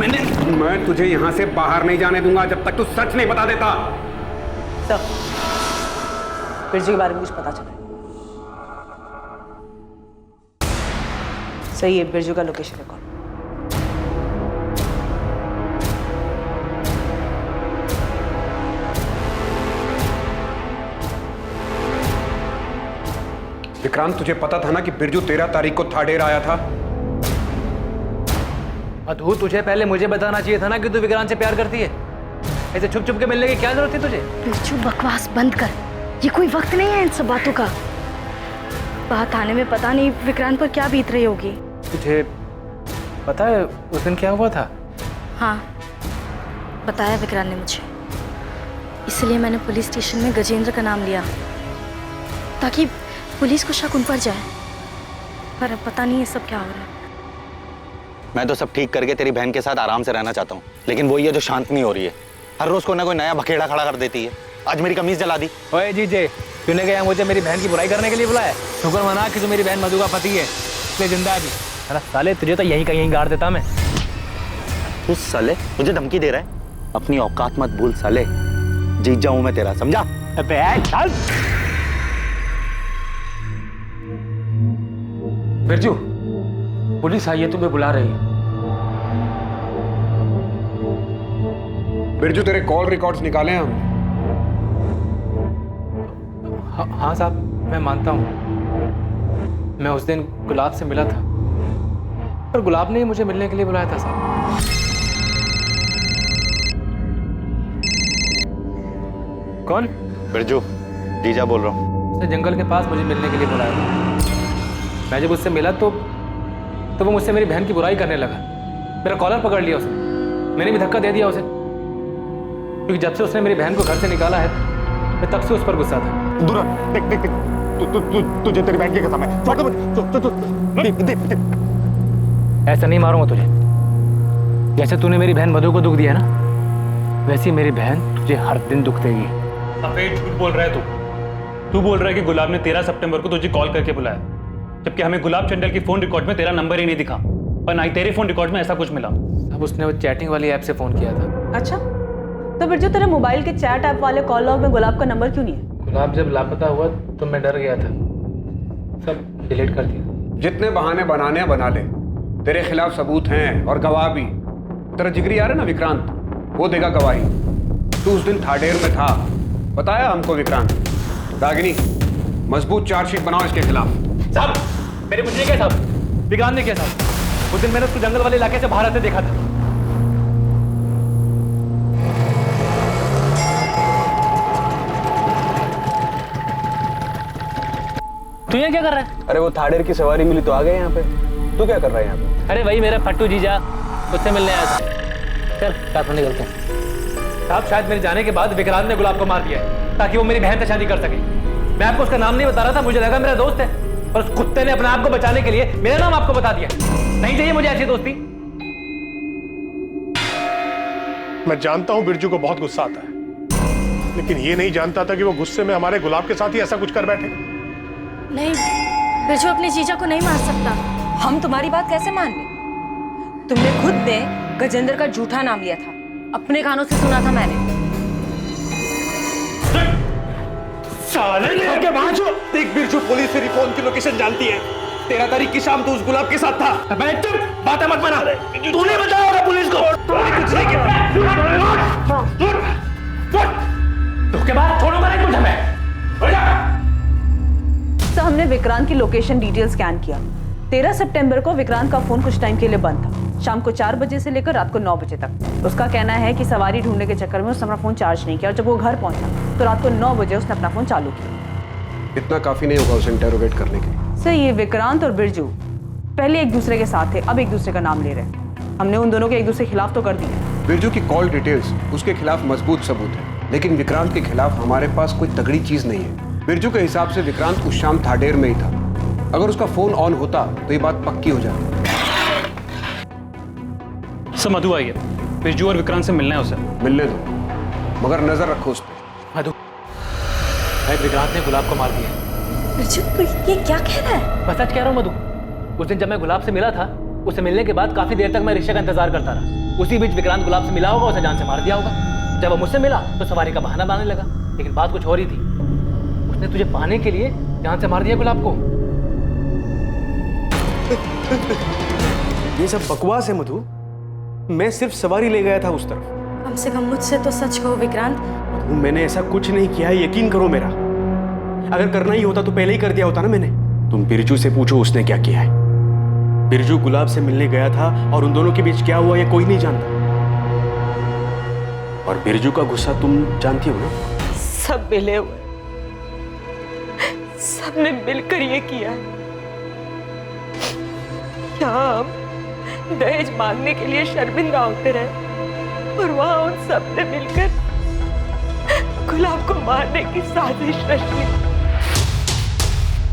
मैं तुझे यहाँ से बाहर नहीं जाने दूंगा जब तक तू सच नहीं बता देता। सर, बिरजू के बारे में कुछ पता चला? सही है, बिरजू का लोकेशन रिकॉर्ड। विक्रांत, तुझे पता था ना कि बिरजू 13 तारीख को थाडेर आया था? मधु, तुझे पहले मुझे बताना चाहिए था ना कि तू विक्रांत से प्यार करती है। ऐसे छुप छुप के मिलने की क्या जरूरत थी तुझे? बिरजू, बकवास बंद कर, ये कोई वक्त नहीं है इन सब बातों का। बात आने में पता नहीं विक्रांत पर क्या बीत रही होगी। तुझे पता है उस दिन क्या हुआ था? हाँ, बताया विक्रांत ने मुझे, इसलिए मैंने पुलिस स्टेशन में गजेंद्र का नाम लिया ताकि पुलिस को शक उन पर जाए। पर अब पता नहीं ये सब क्या हो रहा है। मैं तो सब ठीक करके तेरी बहन के साथ आराम से रहना चाहता हूँ, लेकिन वही है जो शांत नहीं हो रही है। हर रोज कोई ना कोई नया बखेड़ा खड़ा कर देती है। आज मेरी कमीज जला दी। ओए जीजे, तूने क्या मुझे मेरी बहन की बुराई करने के लिए बुलाया? शुक्र मना कि तू मेरी बहन मधु का पति है, इसलिए जिंदा भी। अरे साले, तुझे तो यहीं का यहीं गाड़ देता मैं। तू साले मुझे धमकी दे रहा है? अपनी औकात मत भूल साले, जीत जाऊं मैं तेरा, समझा? चल। बिरजू, पुलिस आई है, तुम्हें बुला रही है। बिरजू, तेरे कॉल रिकॉर्ड्स निकाले हम। हाँ साहब, मैं मानता हूँ, मैं उस दिन गुलाब से मिला था, पर गुलाब ने मुझे मिलने के लिए बुलाया था साहब। कौन? बिरजू, जीजा बोल रहा हूँ। उसने जंगल के पास मुझे मिलने के लिए बुलाया था। मैं जब उससे मिला तो वो मुझसे मेरी बहन की बुराई करने लगा। मेरा कॉलर पकड़ लिया उसने, मैंने भी धक्का दे दिया उसे, क्योंकि जब से उसने मेरी बहन को घर से निकाला है, मैं तब से उस पर गुस्सा था। दूर देख देख देख, तुझे तेरी बहन की कसम है। ऐसा नहीं मारूंगा तुझे। जैसे तूने मेरी बहन मधु को दुख दिया ना, वैसे ही मेरी बहन तुझे हर दिन दुख देगी। सफेद झूठ बोल रहा है तू बोल रहा है कि गुलाब ने 13 सितंबर को तुझे कॉल करके बुलाया, जबकि हमें गुलाब चंडल की फोन रिकॉर्ड में तेरा नंबर ही नहीं दिखा, और ना ही तेरे फोन रिकॉर्ड में ऐसा कुछ मिला। अब उसने वो चैटिंग वाली ऐप से फोन किया था। अच्छा, तो बिरजू तेरे मोबाइल के चैट ऐप वाले कॉल लॉग में गुलाब का नंबर क्यों नहीं है? गुलाब जब लापता हुआ तो मैं डर गया था, सब डिलीट कर दिया। जितने बहाने बनाने हैं बना ले, तेरे खिलाफ सबूत हैं और गवाह भी। तेरा जिगरी यार है ना विक्रांत, वो देगा गवाही। तू उस दिन थाडेर में था, बताया हमको विक्रांत। रागिनी, मजबूत चार्जशीट बनाओ इसके खिलाफ। साहब, मेरे मुझे क्या साहब, विक्रांत ने क्या साहब? उस दिन मैंने उसको जंगल वाले इलाके से बाहर आते देखा था। तू ये क्या कर रहा है? अरे वो थाडेर की सवारी मिली तो आ गए यहाँ पे। तू क्या कर रहा है यहाँ पे? अरे वही मेरा फट्टू जीजा, उससे मिलने आया था। चल साथ में निकलते हैं। साहब, शायद मेरे जाने के बाद विक्रांत ने गुलाब को मार दिया है ताकि वो मेरी बहन से शादी कर सके। मैं आपको उसका नाम नहीं बता रहा था, मुझे लगा मेरा दोस्त है, और उस कुत्ते ने अपने आप को बचाने के लिए मेरा नाम आपको बता दिया। नहीं चाहिए मुझे ऐसी दोस्ती। मैं जानता हूं बिरजू को बहुत गुस्सा आता है, लेकिन ये नहीं जानता था कि वो गुस्से में हमारे गुलाब के साथ ही ऐसा कुछ कर बैठे। नहीं, बिरजू अपने जीजा को नहीं मार सकता। हम तुम्हारी बात कैसे मान ले? तुमने खुद ने गजेंद्र का झूठा नाम लिया था, अपने कानों से सुना था मैंने। साले के बाजू देख, बिरजू पुलिस तेरी फोन की लोकेशन जानती है। 13 तारीख की शाम तो उस गुलाब के साथ था। मैं चुप, बातें मत बना। तूने बताया होगा पुलिस को। कुछ नहीं किया। उसके बाद छोड़ूंगा नहीं तुझे मैं। तो हमने विक्रांत की लोकेशन डिटेल स्कैन किया। 13 सितंबर को विक्रांत का फोन कुछ टाइम के लिए बंद था, शाम को 4 बजे से लेकर रात को 9 बजे तक। उसका कहना है कि सवारी ढूंढने के चक्कर में उसने अपना फोन चार्ज नहीं किया, और जब वो घर पहुंचा तो रात को 9 बजे उसने अपना फोन चालू किया। इतना काफी नहीं होगा उसे इंटेरोगेट करने के लिए? सर ये विक्रांत और बिरजू पहले एक दूसरे के साथ थे, अब एक दूसरे का नाम ले रहे हैं। हमने उन दोनों के एक दूसरे के खिलाफ तो कर दिए। बिरजू की कॉल डिटेल्स उसके खिलाफ मजबूत सबूत है, लेकिन विक्रांत के खिलाफ हमारे पास कोई तगड़ी चीज नहीं है। बिरजू के हिसाब से विक्रांत उस शाम थाडेर में ही था। अगर उसका फोन ऑन होता तो ये बात पक्की हो जाती। सर मधु आई है, बिरजू और विक्रांत से मिलना है उसे। मिलने दो, मगर नजर रखो उस पर। मधु, शायद विक्रांत ने गुलाब को मार दिया। बिरजू तू ये क्या कह रहा है? मैं सच कह रहा हूँ मधु। उस दिन जब मैं गुलाब से मिला था, उससे मिलने के बाद काफी देर तक मैं रिश्ते का इंतजार करता रहा। उसी बीच विक्रांत गुलाब से मिला होगा, उसे जान से मार दिया होगा। जब वो मुझसे मिला तो सवारी का बहाना बनाने लगा, लेकिन बात कुछ और ही थी। उसने तुझे पाने के लिए जान से मार दिया गुलाब को। ये सब बकवास है मधु। मैं सिर्फ सवारी ले गया था उस तरफ। कम से कम मुझसे तो सच कहो विक्रांत। मैंने ऐसा कुछ नहीं किया है, यकीन करो मेरा। अगर करना ही होता तो पहले ही कर दिया होता ना मैंने। तुम बिरजू से पूछो उसने क्या किया है। बिरजू गुलाब से मिलने गया था और उन दोनों के बीच क्या हुआ ये कोई नहीं जानता। और बिरजू का गुस्सा तुम जानती हो ना। सब मिले हुए, सबने मिलकर ये किया है। यहाँ हम दहेज मांगने के लिए शर्मिंदा होते रहे और वहां उन सब ने मिलकर गुलाब को मारने की साजिश रची।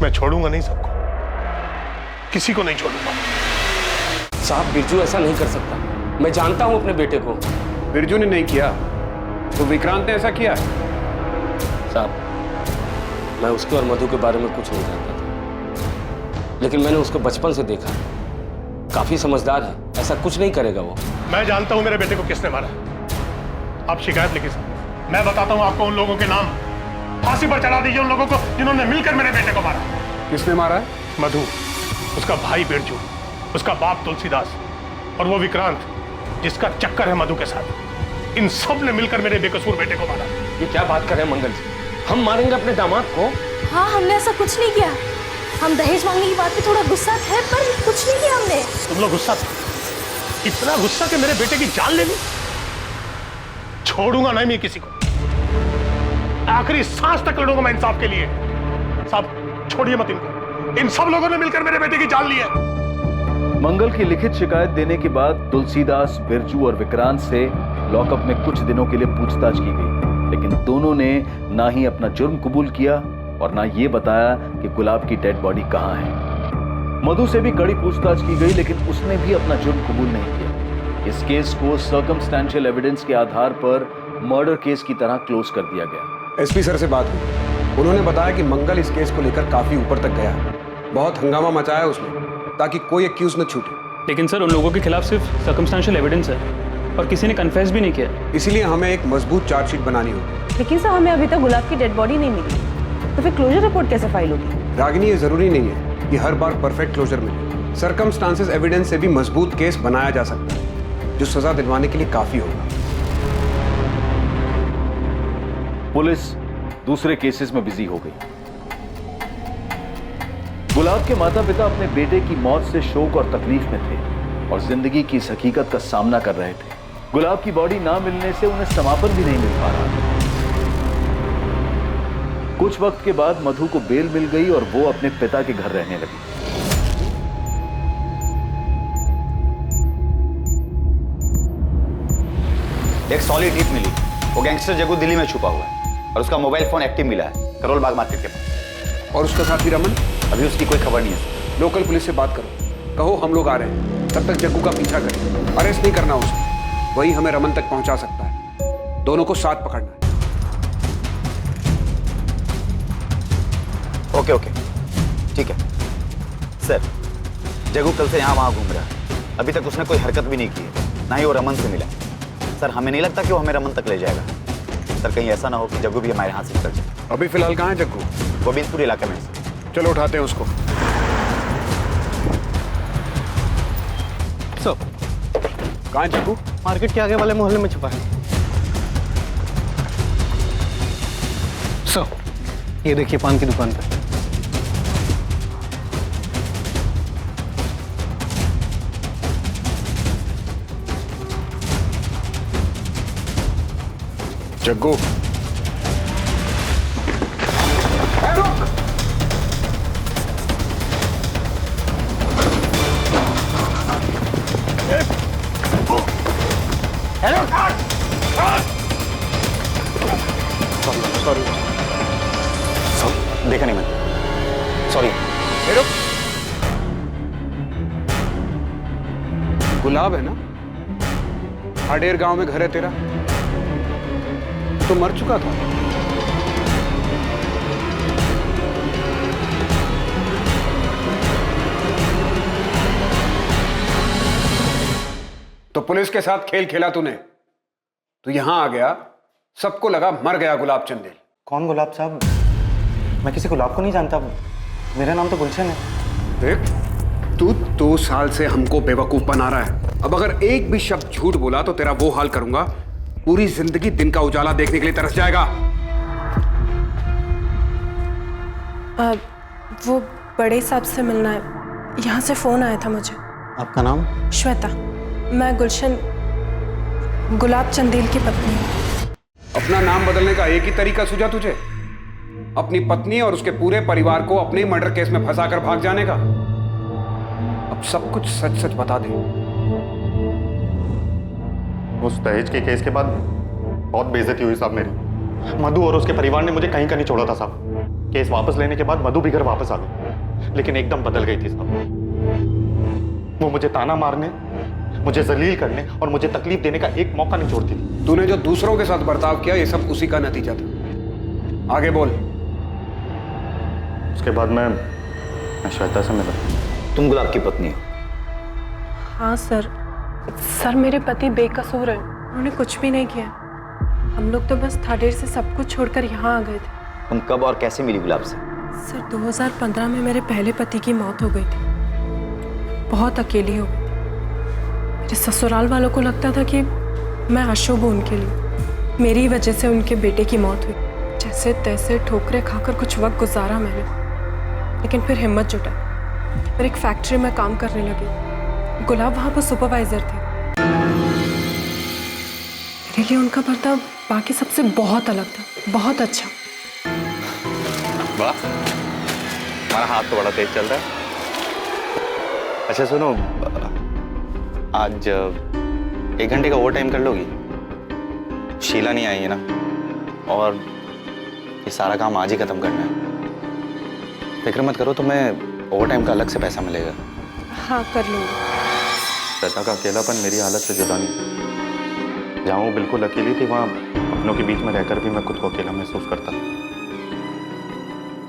मैं छोड़ूंगा नहीं सबको, किसी को नहीं छोड़ूंगा। साहब बिरजू ऐसा नहीं कर सकता। मैं जानता हूं अपने बेटे को। बिरजू ने नहीं किया तो विक्रांत ने ऐसा किया। साहब मैं उसके और मधु के बारे में कुछ नहीं जानता था, लेकिन मैंने उसको बचपन से देखा। काफी समझदार है, ऐसा कुछ नहीं करेगा वो। मैं जानता हूं मेरे बेटे को किसने मारा। आप शिकायत लिखिए सर, मैं बताता हूं आपको उन लोगों के नाम। फांसी पर चढ़ा दीजिए उन लोगों को जिन्होंने मिलकर मेरे बेटे को मारा। किसने मारा है? मधु, उसका भाई बिरजू, उसका बाप तुलसीदास और वो विक्रांत जिसका चक्कर है मधु के साथ। इन सब ने मिलकर मेरे बेकसूर बेटे को मारा। ये क्या बात कर रहे हैं मंगल जी? हम मारेंगे अपने दामाद को? हाँ, हमने ऐसा कुछ नहीं किया। हम दहेज मांगने की बात पे थोड़ा गुस्सा थे, पर कुछ नहीं किया हमने। तुम लोग गुस्सा थे? इतना गुस्सा कि मेरे बेटे की जान ले ली? छोड़ूंगा नहीं मैं किसी को। आखिरी सांस तक लड़ूंगा मैं इंसाफ के लिए। साहब छोड़िए मत इनको। इन सब लोगों ने मिलकर मेरे बेटे की जान ली है। मंगल की लिखित शिकायत देने के बाद तुलसीदास, बिरजू और विक्रांत से लॉकअप में कुछ दिनों के लिए पूछताछ की गई, लेकिन दोनों ने ना ही अपना जुर्म कबूल किया और ना ये बताया कि गुलाब की डेड बॉडी कहां है। मधु से भी कड़ी पूछताछ की गई, लेकिन उसने भी अपना जुर्म कबूल नहीं किया। इस केस को सर्कमस्टेंशियल एविडेंस के आधार पर मर्डर केस की तरह क्लोज कर दिया गया। एसपी सर से बात हुई, उन्होंने बताया कि मंगल इस केस को लेकर काफी ऊपर तक गया है। बहुत हंगामा मचाया उसने ताकि कोई एक्यूज न छूटे। लेकिन सर उन लोगों के खिलाफ सिर्फ सर्कमस्टेंशियल एविडेंस है और किसी ने कन्फेस भी नहीं किया। इसीलिए हमें एक मजबूत चार्जशीट बनानी होगी। लेकिन सर हमें अभी तक गुलाब की डेड बॉडी नहीं मिली, तो फिर क्लोजर रिपोर्ट कैसे फाइल होगी? रागिनी, ये जरूरी नहीं है कि हर बार परफेक्ट क्लोजर मिले। सर्कमस्टांसेस एविडेंस से भी मजबूत केस बनाया जा सकता है, जो सजा दिलवाने के लिए काफी होगा। पुलिस दूसरे केसेस में बिजी हो गई। गुलाब के माता पिता अपने बेटे की मौत से शोक और तकलीफ में थे और जिंदगी की इस हकीकत का सामना कर रहे थे। गुलाब की बॉडी ना मिलने से उन्हें समापन भी नहीं मिल पा रहा था। कुछ वक्त के बाद मधु को बेल मिल गई और वो अपने पिता के घर रहने लगी। एक सॉलिड टिप मिली। वो गैंगस्टर जग्गू दिल्ली में छुपा हुआ है और उसका मोबाइल फोन एक्टिव मिला है करोल बाग मार्केट के पास। और उसका साथी रमन? अभी उसकी कोई खबर नहीं है। लोकल पुलिस से बात करो, कहो हम लोग आ रहे हैं। तब तक जग्गू का पीछा करें, अरेस्ट नहीं करना उसे, वही हमें रमन तक पहुंचा सकता है। दोनों को साथ पकड़ना है। ओके ओके ठीक है सर। जग्गू कल से यहाँ वहाँ घूम रहा है। अभी तक उसने कोई हरकत भी नहीं की है, ना ही वो रमन से मिला। सर हमें नहीं लगता कि वो हमें रमन तक ले जाएगा। सर कहीं ऐसा ना हो कि जग्गू भी हमारे हाथ से निकल जाए। अभी फिलहाल कहाँ है जग्गू? गोविंदपुर इलाके में। चलो उठाते हैं उसको। कहाँ है जग्गू? मार्केट के आगे वाले मोहल्ले में छुपा है। ये देखिए पान की दुकान पे। जग्गू सॉरी। देखा नहीं मैंने, सॉरी। गुलाब है ना, हाडेर गांव में घर है तेरा, तो मर चुका था। तो पुलिस के साथ खेल खेला तूने, तू यहां आ गया, सबको लगा मर गया गुलाब चंदेल। कौन गुलाब साहब? मैं किसी गुलाब को नहीं जानता, मेरा नाम तो गुलशन है। देख, तू 2 साल से हमको बेवकूफ बना रहा है। अब अगर एक भी शब्द झूठ बोला तो तेरा वो हाल करूंगा, पूरी जिंदगी दिन का उजाला देखने के लिए तरस जाएगा। वो बड़े साहब से मिलना है, यहाँ से फोन आया था मुझे। आपका नाम? श्वेता, मैं गुलशन गुलाब चंदेल की पत्नी हूँ। अपना नाम बदलने का एक ही तरीका सूझा तुझे, अपनी पत्नी और उसके पूरे परिवार को अपने मर्डर केस में फंसाकर भाग जाने का। अब सब कुछ सच सच बता दे। उस दहेज के केस के बाद बहुत बेइज्जती हुई साहब मेरी। मधु और उसके परिवार ने मुझे कहीं का नहीं छोड़ा था साहब। केस वापस लेने के बाद मधु भी घर वापस आ गई, लेकिन एकदम बदल गई थी साहब। वो मुझे ताना मारने, मुझे जलील करने और मुझे तकलीफ देने का एक मौका नहीं छोड़ती थी। तूने जो दूसरों के साथ बर्ताव किया, ये सब उसी का नतीजा था। आगे बोल। उसके बाद मैं श्वेता से मिला। तुम गुलाब की पत्नी हो? हाँ सर, सर मेरे पति बेकसूर है, उन्होंने कुछ भी नहीं किया। हम लोग तो बस थाडेर से सब कुछ छोड़कर यहाँ आ गए थे। तुम कब और कैसे मिली गुलाब से? सर 2015 में मेरे पहले पति की मौत हो गई थी, बहुत अकेली हो गई थी। मेरे ससुराल वालों को लगता था कि मैं अशुभ हूँ उनके लिए, मेरी वजह से उनके बेटे की मौत हुई। जैसे तैसे ठोकरे खाकर कुछ वक्त गुजारा मैंने, लेकिन फिर हिम्मत जुटाई, फिर एक फैक्ट्री में काम करने लगी। गुलाब वहाँ पर सुपरवाइजर थे। मेरे लिए उनका बर्ताव बाकी सबसे बहुत अलग था, बहुत अच्छा। वाह, हमारा हाथ तो बड़ा तेज चल रहा है। अच्छा सुनो, आज 1 घंटे का ओवर टाइम कर लोगी? शीला नहीं आई है ना, और ये सारा काम आज ही खत्म करना है। फिक्र मत करो, तुम्हें ओवर टाइम का अलग से पैसा मिलेगा। हाँ कर लूँगी। श्वेता का अकेलापन मेरी हालत से जुदा नहीं। जहाँ वो बिल्कुल अकेली थी, वहाँ अपनों के बीच में रहकर भी मैं खुद को अकेला महसूस करता था।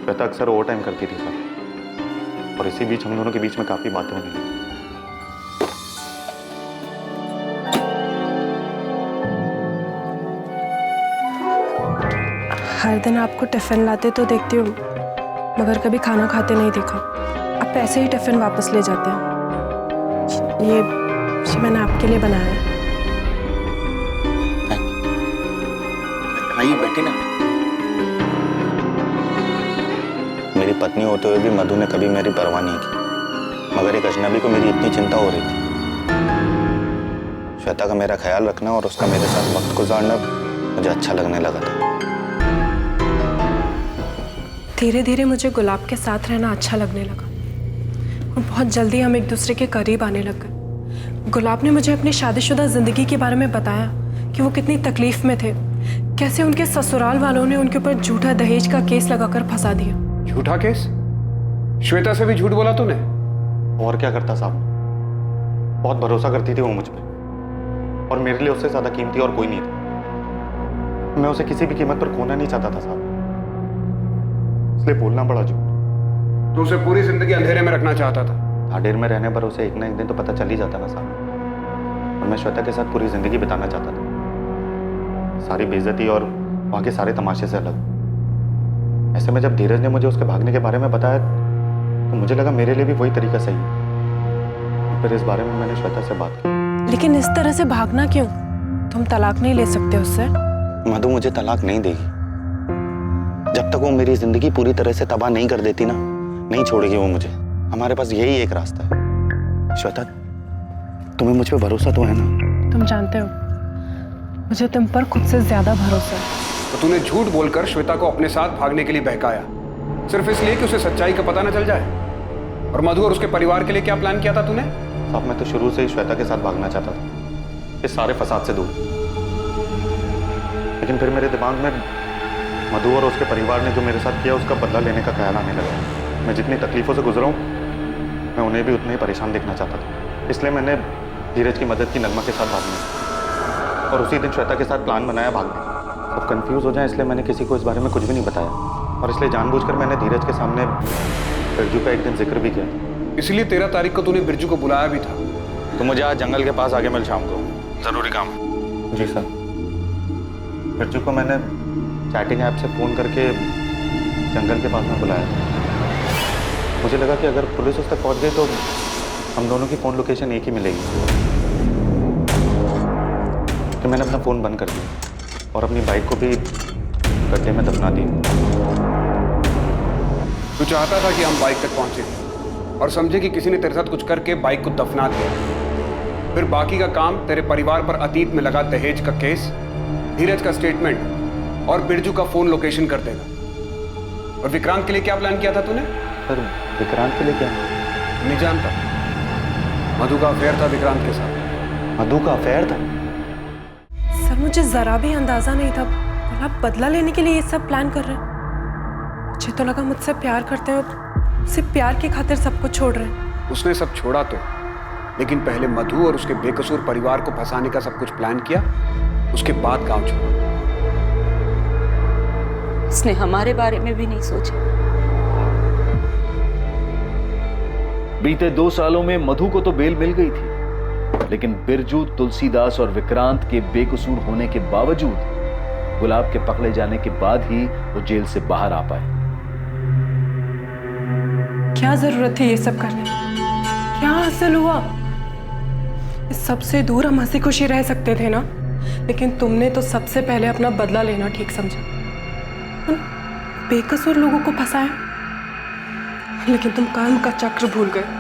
श्वेता अक्सर ओवर टाइम करती थी सर, और इसी बीच हम दोनों के बीच में काफ़ी बातें होने लगी। हर दिन आपको टिफिन लाते तो देखती हूँ, मगर कभी खाना खाते नहीं देखा। आप ऐसे ही टिफिन वापस ले जाते हैं। ये मैंने आपके लिए बनाया है। आइए बैठी ना। मेरी पत्नी होते हुए भी मधु ने कभी मेरी परवाह नहीं की, मगर एक अजनबी को मेरी इतनी चिंता हो रही थी। श्वेता का मेरा ख्याल रखना और उसका मेरे साथ वक्त गुजारना मुझे अच्छा लगने लगा था। धीरे धीरे मुझे गुलाब के साथ रहना अच्छा लगने लगा, और बहुत जल्दी हम एक दूसरे के करीब आने लग गए। गुलाब ने मुझे अपनी शादीशुदा जिंदगी के बारे में बताया कि वो कितनी तकलीफ में थे, कैसे उनके ससुराल वालों ने उनके ऊपर झूठा दहेज का केस लगाकर फंसा दिया। झूठा केस? श्वेता से भी झूठ बोला तूने? और क्या करता साहब, बहुत भरोसा करती थी वो मुझ पे, और मेरे लिए उससे ज्यादा कीमती और कोई नहीं था। मैं उसे किसी भी कीमत पर खोना नहीं चाहता था साहब, इसलिए बोलना पड़ा झूठ। तो उसे पूरी जिंदगी अंधेरे में रखना चाहता था? थाडेर में रहने पर उसे एक ना एक दिन तो पता चल ही जाता ना साहब, और मैं श्वेता के साथ पूरी जिंदगी बिताना चाहता था, सारी बेइज्जती और वहाँ के सारे तमाशे से अलग। ऐसे में जब धीरज ने मुझे उसके भागने के बारे में बताया, तो मुझे लगा मेरे लिए भी वही तरीका सही है। फिर इस बारे में मैंने श्वेता से बात की। लेकिन इस तरह से भागना क्यों? तुम तलाक नहीं ले सकते उससे? मधु मुझे तलाक नहीं देगी, जब तक वो मेरी जिंदगी पूरी तरह से तबाह नहीं कर देती ना, नहीं छोड़ेगी वो मुझे। हमारे पास यही एक रास्ता है। श्वेता, तुम्हें मुझ पे भरोसा तो है ना? तुम जानते हो, मुझे तुम पर खुद से ज्यादा भरोसा है। तो तूने झूठ बोलकर श्वेता को अपने साथ भागने के लिए बहकाया, सिर्फ इसलिए कि उसे सच्चाई का पता न चल जाए? और मधु और उसके परिवार के लिए क्या प्लान किया था तूने? साहब, मैं तो शुरू से ही श्वेता के साथ भागना चाहता था, इस सारे फसाद से दूर। लेकिन फिर मेरे दिमाग में मधु और उसके परिवार ने जो मेरे साथ किया उसका बदला लेने का ख्याल आने लगा। मैं जितनी तकलीफ़ों से गुजरा हूँ मैं उन्हें भी उतने ही परेशान देखना चाहता था, इसलिए मैंने धीरज की मदद की नगमा के साथ भागने और उसी दिन श्वेता के साथ प्लान बनाया भागने। अब कंफ्यूज हो जाए इसलिए मैंने किसी को इस बारे में कुछ भी नहीं बताया और इसलिए जानबूझकर मैंने धीरज के सामने बिरजू का एक दिन जिक्र भी किया। इसलिए 13 तारीख को तूने बिरजू को बुलाया भी था। तो मुझे आज जंगल के पास आगे मिल शाम को, ज़रूरी काम। जी सर। बिरजू को मैंने चैटिंग ऐप से फ़ोन करके जंगल के पास में बुलाया था। मुझे लगा कि अगर पुलिस उस तक पहुंच गई तो हम दोनों की फ़ोन लोकेशन एक ही मिलेगी। तो मैंने अपना फ़ोन बंद कर दिया और अपनी बाइक को भी गड्ढे में दफना दी। तू चाहता था कि हम बाइक तक पहुंचे और समझे कि किसी ने तेरे साथ कुछ करके बाइक को दफना दिया, फिर बाकी का काम तेरे परिवार पर अतीत में लगा दहेज का केस, धीरज का स्टेटमेंट और बिरजू का फोन लोकेशन कर देगा। और विक्रांत के लिए क्या प्लान किया था तूने? सर विक्रांत के लिए क्या? नहीं जानता। मधु का अफेयर था विक्रांत के साथ। मधु का अफेयर था? सर मुझे जरा भी अंदाजा नहीं था गुलाब बदला लेने के लिए ये सब प्लान कर रहे हैं। मुझे तो लगा मुझसे प्यार करते हैं, सिर्फ प्यार की खातिर सब कुछ छोड़ रहे हैं। उसने सब छोड़ा तो, लेकिन पहले मधु और उसके बेकसूर परिवार को फंसाने का सब कुछ प्लान किया, उसके बाद गांव छोड़ा। उसने हमारे बारे में भी नहीं सोचा। बीते 2 सालों में मधु को तो बेल मिल गई थी, लेकिन बिरजू, तुलसीदास और विक्रांत के बेकसूर होने के बावजूद गुलाब के पकड़े जाने के बाद ही वो जेल से बाहर आ पाए। क्या जरूरत थी ये सब करने की? क्या हासिल हुआ? इस सबसे दूर हम हंसी खुशी रह सकते थे ना, लेकिन तुमने तो सबसे पहले अपना बदला लेना ठीक समझा। उन बेकसूर लोगों को फंसाया, लेकिन तुम कर्म का चक्र भूल गए।